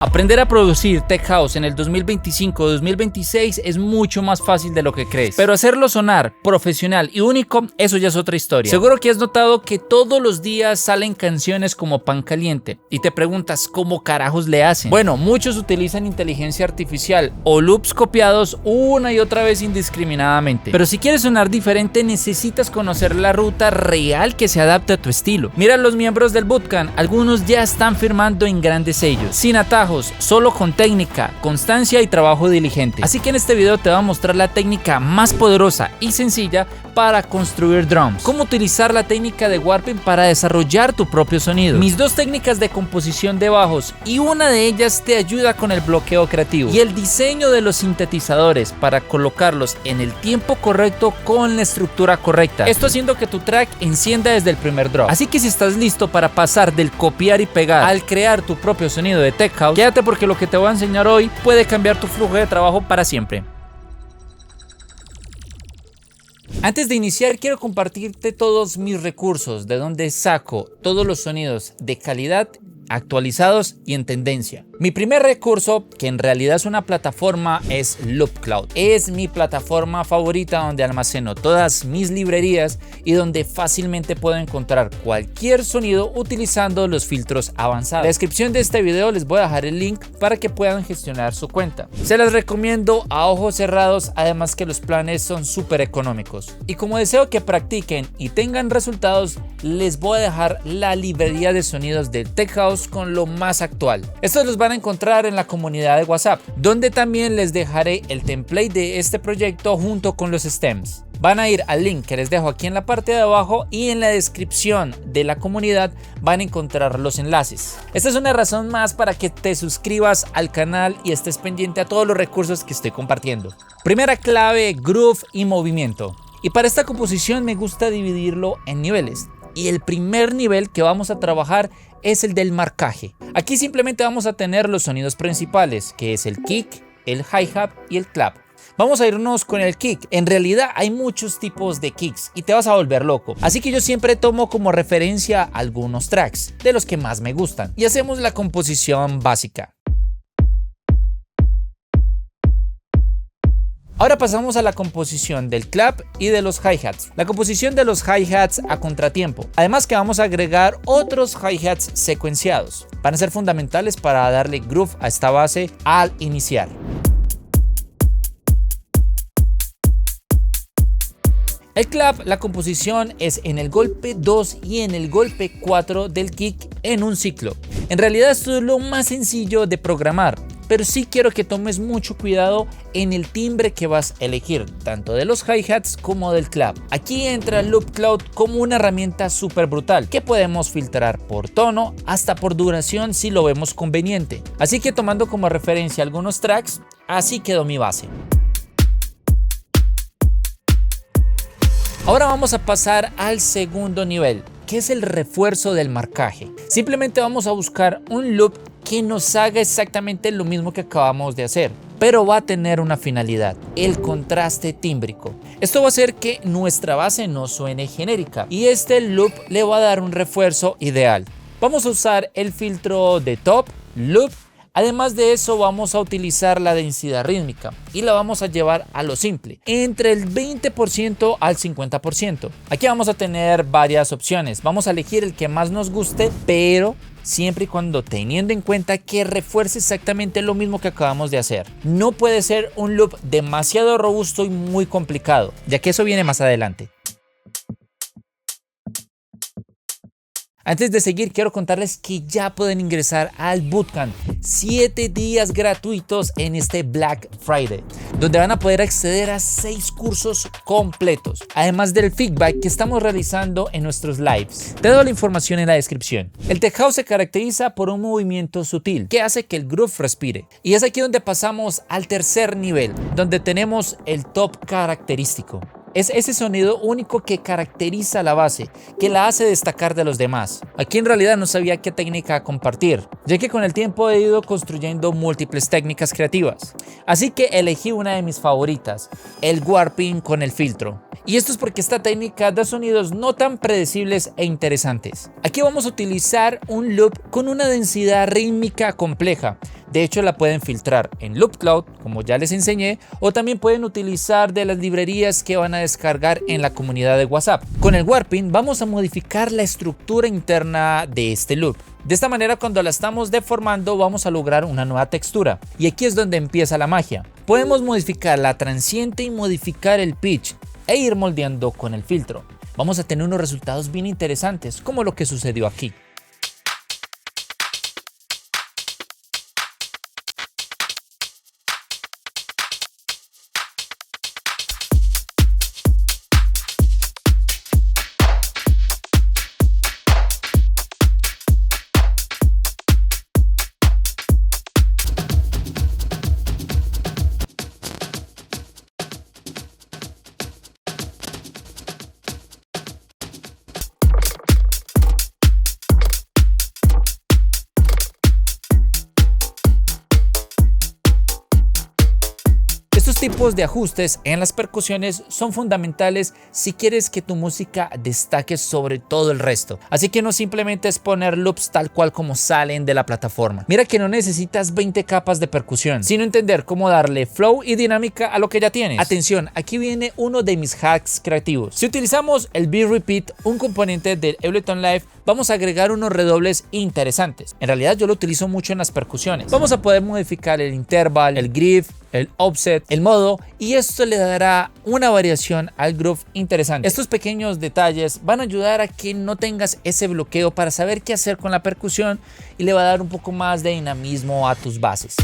Aprender a producir Tech House en el 2025 o 2026 es mucho más fácil de lo que crees, pero hacerlo sonar profesional y único, eso ya es otra historia. Seguro que has notado que todos los días salen canciones como pan caliente y te preguntas cómo carajos le hacen. Bueno, muchos utilizan inteligencia artificial o loops copiados una y otra vez indiscriminadamente, pero si quieres sonar diferente necesitas conocer la ruta real que se adapte a tu estilo. Mira los miembros del Bootcamp, algunos ya están firmando en grandes sellos, sin atajos, solo con técnica, constancia y trabajo diligente. Así que en este video te voy a mostrar la técnica más poderosa y sencilla para construir drums, cómo utilizar la técnica de warping para desarrollar tu propio sonido, mis dos técnicas de composición de bajos y una de ellas te ayuda con el bloqueo creativo y el diseño de los sintetizadores para colocarlos en el tiempo correcto con la estructura correcta, esto haciendo que tu track encienda desde el primer drop. Así que si estás listo para pasar del copiar y pegar al crear tu propio sonido de Tech House, quédate porque lo que te voy a enseñar hoy puede cambiar tu flujo de trabajo para siempre. Antes de iniciar quiero compartirte todos mis recursos, de donde saco todos los sonidos de calidad, actualizados y en tendencia. Mi primer recurso, que en realidad es una plataforma, es LoopCloud. Es mi plataforma favorita donde almaceno todas mis librerías y donde fácilmente puedo encontrar cualquier sonido utilizando los filtros avanzados. En la descripción de este video les voy a dejar el link para que puedan gestionar su cuenta. Se las recomiendo a ojos cerrados, además que los planes son súper económicos. Y como deseo que practiquen y tengan resultados, les voy a dejar la librería de sonidos de Tech House con lo más actual. Estos los van a encontrar en la comunidad de WhatsApp, donde también les dejaré el template de este proyecto junto con los stems. Van a ir al link que les dejo aquí en la parte de abajo y en la descripción de la comunidad van a encontrar los enlaces. Esta es una razón más para que te suscribas al canal y estés pendiente a todos los recursos que estoy compartiendo. Primera clave: groove y movimiento. Y para esta composición me gusta dividirlo en niveles. Y el primer nivel que vamos a trabajar es el del marcaje. Aquí simplemente vamos a tener los sonidos principales, que es el kick, el hi-hat y el clap. Vamos a irnos con el kick. En realidad hay muchos tipos de kicks y te vas a volver loco. Así que yo siempre tomo como referencia algunos tracks de los que más me gustan y hacemos la composición básica. Ahora pasamos a la composición del clap y de los hi-hats. La composición de los hi-hats a contratiempo. Además que vamos a agregar otros hi-hats secuenciados. Van a ser fundamentales para darle groove a esta base al iniciar. El clap, la composición es en el golpe 2 y en el golpe 4 del kick en un ciclo. En realidad esto es lo más sencillo de programar, pero sí quiero que tomes mucho cuidado en el timbre que vas a elegir, tanto de los hi-hats como del clap. Aquí entra LoopCloud como una herramienta súper brutal que podemos filtrar por tono hasta por duración si lo vemos conveniente. Así que tomando como referencia algunos tracks, así quedó mi base. Ahora vamos a pasar al segundo nivel, que es el refuerzo del marcaje. Simplemente vamos a buscar un loop que nos haga exactamente lo mismo que acabamos de hacer, pero va a tener una finalidad: el contraste tímbrico. Esto va a hacer que nuestra base no suene genérica y este loop le va a dar un refuerzo ideal. Vamos a usar el filtro de top, loop. Además de eso vamos a utilizar la densidad rítmica y la vamos a llevar a lo simple, entre el 20% al 50%. Aquí vamos a tener varias opciones, vamos a elegir el que más nos guste, pero siempre y cuando teniendo en cuenta que refuerce exactamente lo mismo que acabamos de hacer. No puede ser un loop demasiado robusto y muy complicado, ya que eso viene más adelante. Antes de seguir, quiero contarles que ya pueden ingresar al Bootcamp, 7 días gratuitos en este Black Friday, donde van a poder acceder a 6 cursos completos, además del feedback que estamos realizando en nuestros lives. Te doy la información en la descripción. El Tech House se caracteriza por un movimiento sutil que hace que el groove respire. Y es aquí donde pasamos al tercer nivel, donde tenemos el top característico. Es ese sonido único que caracteriza la base, que la hace destacar de los demás. Aquí en realidad no sabía qué técnica compartir, ya que con el tiempo he ido construyendo múltiples técnicas creativas. Así que elegí una de mis favoritas, el warping con el filtro. Y esto es porque esta técnica da sonidos no tan predecibles e interesantes. Aquí vamos a utilizar un loop con una densidad rítmica compleja, De hecho, la pueden filtrar en Loop Cloud, como ya les enseñé, o también pueden utilizar de las librerías que van a descargar en la comunidad de WhatsApp. Con el Warping vamos a modificar la estructura interna de este loop. De esta manera, cuando la estamos deformando, vamos a lograr una nueva textura. Y aquí es donde empieza la magia. Podemos modificar la transiente y modificar el pitch e ir moldeando con el filtro. Vamos a tener unos resultados bien interesantes, como lo que sucedió aquí. Estos tipos de ajustes en las percusiones son fundamentales si quieres que tu música destaque sobre todo el resto. Así que no simplemente es poner loops tal cual como salen de la plataforma. Mira que no necesitas 20 capas de percusión, sino entender cómo darle flow y dinámica a lo que ya tienes. Atención, aquí viene uno de mis hacks creativos. Si utilizamos el Beat Repeat, un componente del Ableton Live, vamos a agregar unos redobles interesantes. En realidad yo lo utilizo mucho en las percusiones. Vamos a poder modificar el interval, el groove, el offset, el modo, y esto le dará una variación al groove interesante. Estos pequeños detalles van a ayudar a que no tengas ese bloqueo para saber qué hacer con la percusión y le va a dar un poco más de dinamismo a tus bases.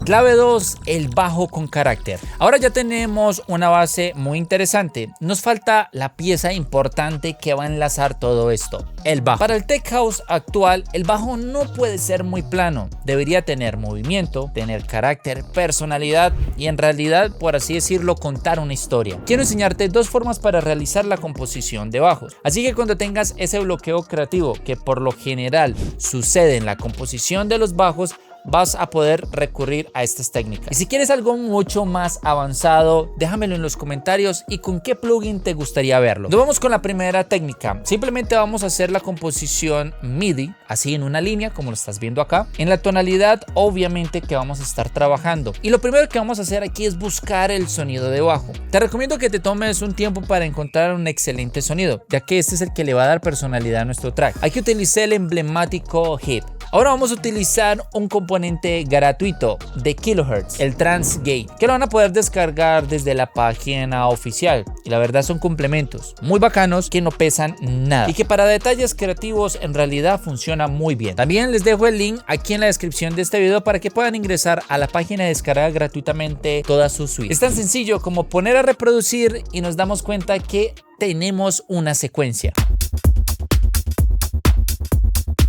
Clave 2, el bajo con carácter. Ahora ya tenemos una base muy interesante. Nos falta la pieza importante que va a enlazar todo esto, el bajo. Para el tech house actual, el bajo no puede ser muy plano. Debería tener movimiento, tener carácter, personalidad y en realidad, por así decirlo, contar una historia. Quiero enseñarte dos formas para realizar la composición de bajos. Así que cuando tengas ese bloqueo creativo que por lo general sucede en la composición de los bajos, vas a poder recurrir a estas técnicas. Y si quieres algo mucho más avanzado, déjamelo en los comentarios y con qué plugin te gustaría verlo. Nos vamos con la primera técnica. Simplemente vamos a hacer la composición MIDI, así en una línea como lo estás viendo acá, en la tonalidad obviamente que vamos a estar trabajando. Y lo primero que vamos a hacer aquí es buscar el sonido de bajo. Te recomiendo que te tomes un tiempo para encontrar un excelente sonido, ya que este es el que le va a dar personalidad a nuestro track. Aquí utilicé el emblemático Hip. Ahora vamos a utilizar un componente gratuito de Kilohertz, el Transgate, que lo van a poder descargar desde la página oficial. Y la verdad son complementos muy bacanos que no pesan nada y que para detalles creativos en realidad funciona muy bien. También les dejo el link aquí en la descripción de este video para que puedan ingresar a la página y descargar gratuitamente toda su suite. Es tan sencillo como poner a reproducir y nos damos cuenta que tenemos una secuencia.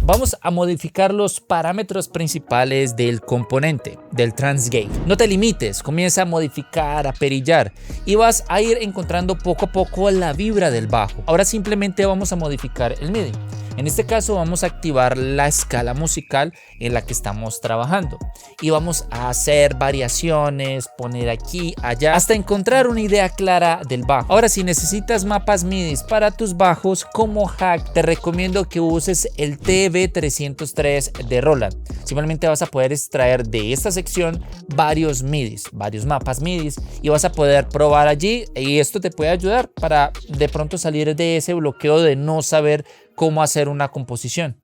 Vamos a modificar los parámetros principales del componente, del Transgate. No te limites, comienza a modificar, a perillar y vas a ir encontrando poco a poco la vibra del bajo. Ahora simplemente vamos a modificar el MIDI. En este caso vamos a activar la escala musical en la que estamos trabajando y vamos a hacer variaciones, poner aquí, allá, hasta encontrar una idea clara del bajo. Ahora, si necesitas mapas MIDI para tus bajos como hack, te recomiendo que uses el TB303 de Roland. Simplemente vas a poder extraer de esta sección varios MIDIs, varios mapas MIDI y vas a poder probar allí y esto te puede ayudar para de pronto salir de ese bloqueo de no saber cómo hacer una composición.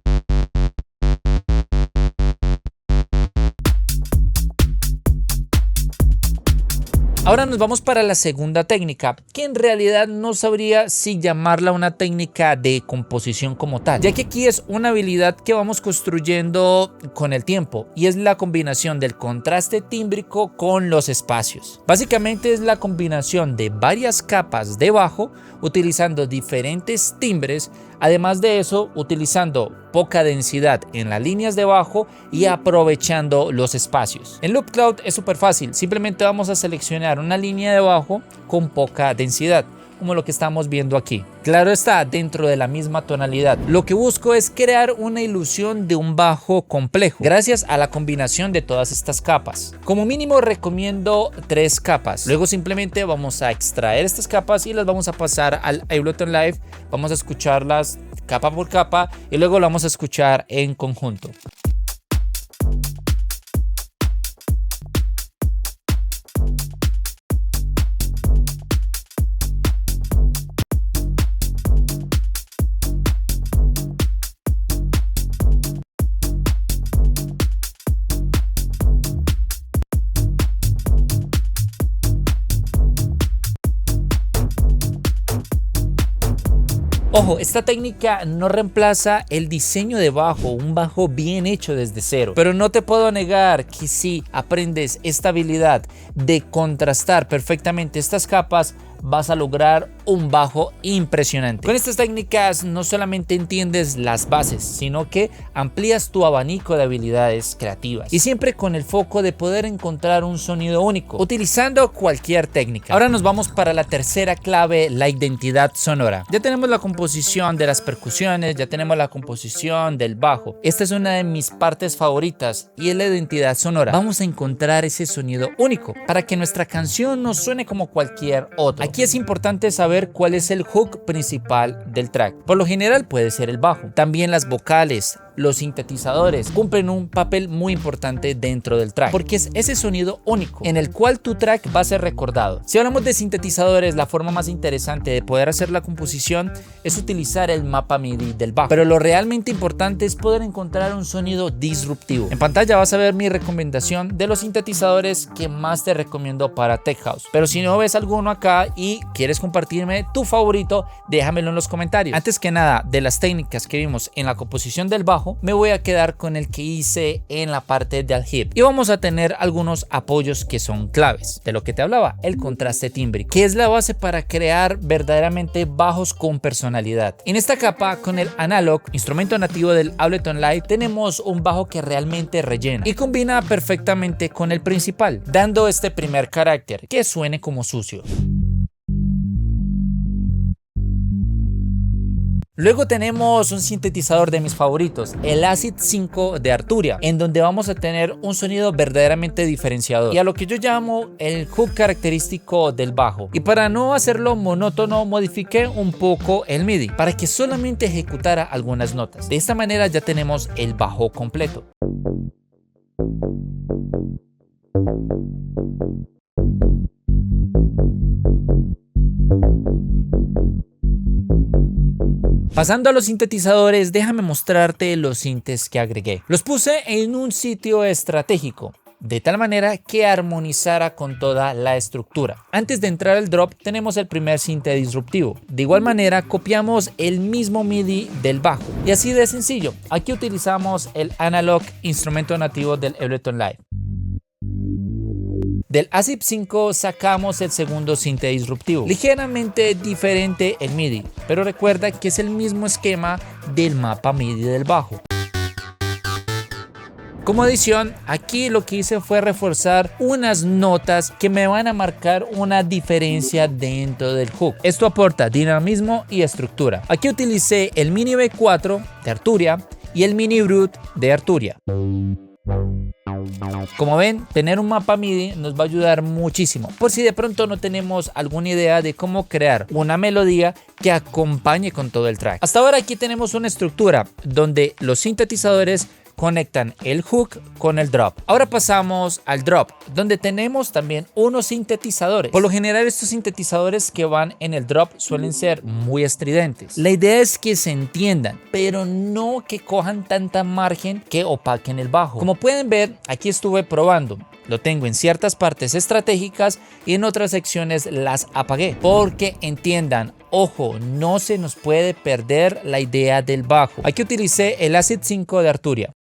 Ahora nos vamos para la segunda técnica, que en realidad no sabría si llamarla una técnica de composición como tal, ya que aquí es una habilidad que vamos construyendo con el tiempo y es la combinación del contraste tímbrico con los espacios. Básicamente es la combinación de varias capas de bajo utilizando diferentes timbres, además de eso utilizando poca densidad en las líneas de bajo y aprovechando los espacios. En Loop Cloud es súper fácil, simplemente vamos a seleccionar una línea de bajo con poca densidad. como lo que estamos viendo aquí. Claro está, dentro de la misma tonalidad. Lo que busco es crear una ilusión de un bajo complejo, gracias a la combinación de todas estas capas. Como mínimo recomiendo 3 capas. Luego simplemente vamos a extraer estas capas y las vamos a pasar al Ableton Live. Vamos a escucharlas capa por capa y luego lo vamos a escuchar en conjunto. Ojo, esta técnica no reemplaza el diseño de bajo, un bajo bien hecho desde cero. Pero no te puedo negar que si aprendes esta habilidad de contrastar perfectamente estas capas, vas a lograr un bajo impresionante. Con estas técnicas no solamente entiendes las bases, sino que amplías tu abanico de habilidades creativas y siempre con el foco de poder encontrar un sonido único utilizando cualquier técnica. Ahora nos vamos para la tercera clave, la identidad sonora. Ya tenemos la composición de las percusiones, ya tenemos la composición del bajo. Esta es una de mis partes favoritas y es la identidad sonora. Vamos a encontrar ese sonido único para que nuestra canción no suene como cualquier otra. Aquí es importante saber cuál es el hook principal del track. Por lo general puede ser el bajo. También las vocales, los sintetizadores cumplen un papel muy importante dentro del track, porque es ese sonido único en el cual tu track va a ser recordado. Si hablamos de sintetizadores, la forma más interesante de poder hacer la composición es utilizar el mapa MIDI del bajo, pero lo realmente importante es poder encontrar un sonido disruptivo. En pantalla vas a ver mi recomendación de los sintetizadores que más te recomiendo para Tech House, pero si no ves alguno acá y quieres compartirme tu favorito, déjamelo en los comentarios. Antes que nada, de las técnicas que vimos en la composición del bajo, me voy a quedar con el que hice en la parte del hip y vamos a tener algunos apoyos que son claves de lo que te hablaba, el contraste tímbrico, que es la base para crear verdaderamente bajos con personalidad. En esta capa, con el Analog, instrumento nativo del Ableton Live, tenemos un bajo que realmente rellena y combina perfectamente con el principal, dando este primer carácter que suene como sucio. Luego tenemos un sintetizador de mis favoritos, el Acid 5 de Arturia, en donde vamos a tener un sonido verdaderamente diferenciador y a lo que yo llamo el hook característico del bajo. Y para no hacerlo monótono, modifiqué un poco el MIDI para que solamente ejecutara algunas notas. De esta manera ya tenemos el bajo completo. Pasando a los sintetizadores, déjame mostrarte los sintes que agregué. Los puse en un sitio estratégico, de tal manera que armonizara con toda la estructura. Antes de entrar al drop tenemos el primer sinte disruptivo. De igual manera copiamos el mismo MIDI del bajo y así de sencillo. Aquí utilizamos el Analog, instrumento nativo del Ableton Live. Del Acid 5 sacamos el segundo sinte disruptivo, ligeramente diferente el MIDI, pero recuerda que es el mismo esquema del mapa MIDI del bajo. Como adición, aquí lo que hice fue reforzar unas notas que me van a marcar una diferencia dentro del hook. Esto aporta dinamismo y estructura. Aquí utilicé el Mini B4 de Arturia y el Mini Brute de Arturia. Como ven, tener un mapa MIDI nos va a ayudar muchísimo por si de pronto no tenemos alguna idea de cómo crear una melodía que acompañe con todo el track. Hasta ahora aquí tenemos una estructura donde los sintetizadores conectan el hook con el drop. Ahora pasamos al drop, donde tenemos también unos sintetizadores. Por lo general estos sintetizadores que van en el drop suelen ser muy estridentes. La idea es que se entiendan, pero no que cojan tanta margen que opaquen el bajo. Como pueden ver, aquí estuve probando. Lo tengo en ciertas partes estratégicas y en otras secciones las apagué. Porque entiendan, ojo, no se nos puede perder la idea del bajo. Aquí utilicé el Acid 5 de Arturia.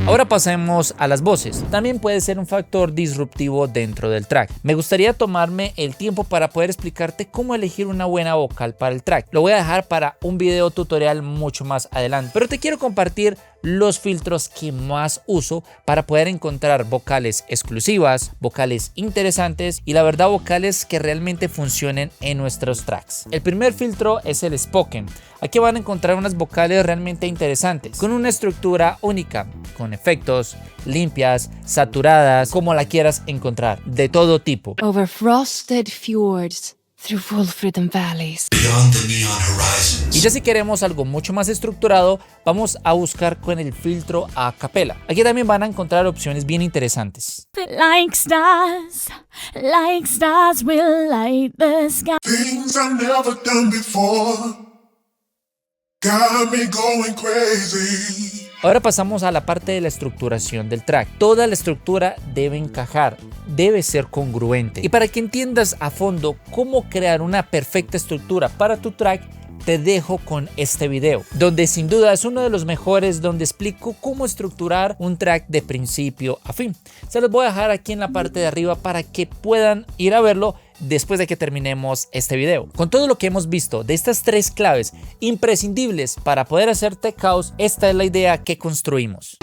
Ahora pasemos a las voces. También puede ser un factor disruptivo dentro del track. Me gustaría tomarme el tiempo para poder explicarte cómo elegir una buena vocal para el track. Lo voy a dejar para un video tutorial mucho más adelante, pero te quiero compartir los filtros que más uso para poder encontrar vocales exclusivas, vocales interesantes y la verdad vocales que realmente funcionen en nuestros tracks. El primer filtro es el Spoken. Aquí van a encontrar unas vocales realmente interesantes, con una estructura única, con efectos, limpias, saturadas, como la quieras encontrar, de todo tipo. Over frosted fjords, through Wolfridden valleys. Beyond the neon horizons. Y ya si queremos algo mucho más estructurado, vamos a buscar con el filtro a capela. Aquí también van a encontrar opciones bien interesantes. Like stars will light the sky. Things I've never done before got me going crazy. Ahora pasamos a la parte de la estructuración del track. Toda la estructura debe encajar, debe ser congruente. Y para que entiendas a fondo cómo crear una perfecta estructura para tu track, te dejo con este video, donde sin duda es uno de los mejores, donde explico cómo estructurar un track de principio a fin. Se los voy a dejar aquí en la parte de arriba para que puedan ir a verlo después de que terminemos este video. Con todo lo que hemos visto de estas 3 claves imprescindibles para poder hacer tech house, esta es la idea que construimos.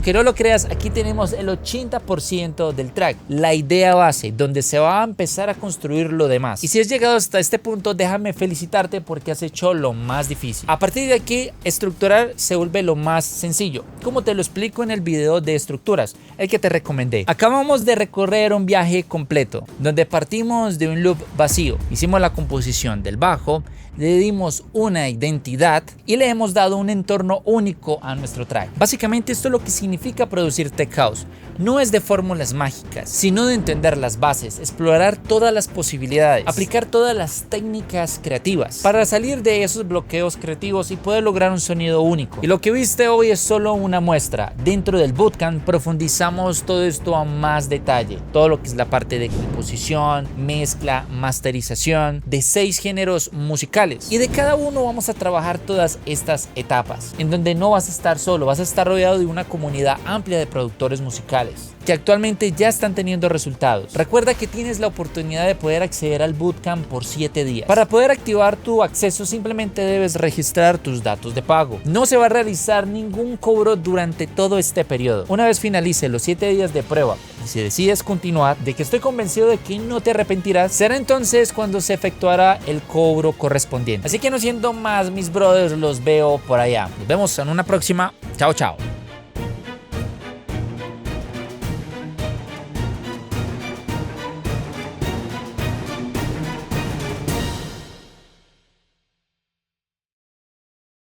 Aunque no lo creas, aquí tenemos el 80% del track, la idea base, donde se va a empezar a construir lo demás. Y si has llegado hasta este punto, déjame felicitarte porque has hecho lo más difícil. A partir de aquí, estructurar se vuelve lo más sencillo, como te lo explico en el video de estructuras, el que te recomendé. Acabamos de recorrer un viaje completo, donde partimos de un loop vacío, hicimos la composición del bajo, le dimos una identidad y le hemos dado un entorno único a nuestro track. Básicamente esto es lo que significa producir tech house. No es de fórmulas mágicas, sino de entender las bases, explorar todas las posibilidades, aplicar todas las técnicas creativas para salir de esos bloqueos creativos y poder lograr un sonido único. Y lo que viste hoy es solo una muestra. Dentro del bootcamp profundizamos todo esto a más detalle, todo lo que es la parte de composición, mezcla, masterización de 6 géneros musicales, y de cada uno vamos a trabajar todas estas etapas, en donde no vas a estar solo, vas a estar rodeado de una comunidad amplia de productores musicales que actualmente ya están teniendo resultados. Recuerda que tienes la oportunidad de poder acceder al bootcamp por 7 días. Para poder activar tu acceso simplemente debes registrar tus datos de pago. No se va a realizar ningún cobro durante todo este periodo. Una vez finalice los 7 días de prueba y si decides continuar, de que estoy convencido de que no te arrepentirás, será entonces cuando se efectuará el cobro correspondiente. Así que no siendo más, mis brothers, los veo por allá. Nos vemos en una próxima. Chao, chao.